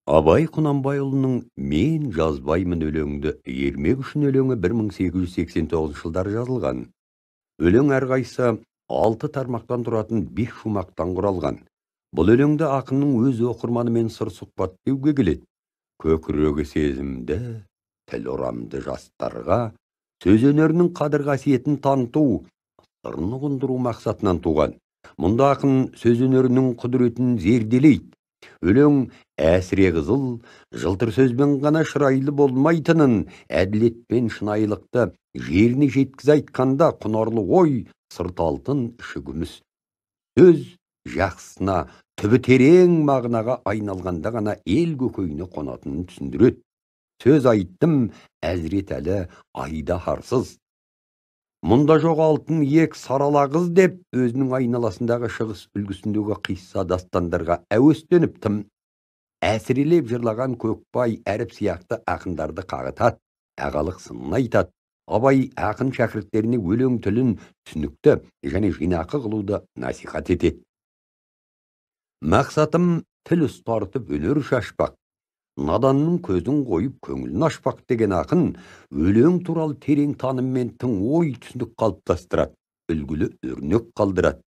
Абай Құнанбайұлының «Мен жазбаймын» өлеңді ермек үшін өлеңі 1889 жылдары жазылған. Өлең әрқайсысы 6 тармақтан тұратын 5 шумақтан құралған. Бұл өлеңді ақынның өз оқырманымен сыр сұхбат деуге келеді. Көкірегі сезімді, тіл ұрамды жастарға сөз өнерінің қадір қасиетін таныту, сырын ұғындыру мақсатынан туған. Мұнда ақын сөз өнерінің құдіретін зерделейді. Өлең әсіре қызыл, жылтыр сөзбен ғана шырайлы болмайтынын, әділет пен шынайылықты жеріне жеткіз айтқанда құнарлы ой, сырт алтын, іші күміс. Сөз жақсысына, түбі терең мағынаға айналғанда ғана ел көкейіне қонатынын түсіндіреді. Сөз айттым, әзіретәлі айда харсыз. Мұнда жоқ алтын ек сарала қыз деп, өзінің айналасындағы шығыс үлгісіндегі қисса дастандарға әуестеніп тым әсірелеп жырлаған Көкбай әріп сияқты ақындарды қағытады, ағалық сынын айтады. Абай ақын шәкірттеріне өлең тілін түсінікті және жинақы қылуды насихат етеді. Мақсатым тіл ұстартып өнер шашпақ, наданның көзін қойып көңілін ашпақ деген ақын өлең туралы терең таным мен тың ой түсінік қалыптастырады, үлгілі өрнек қалдырады.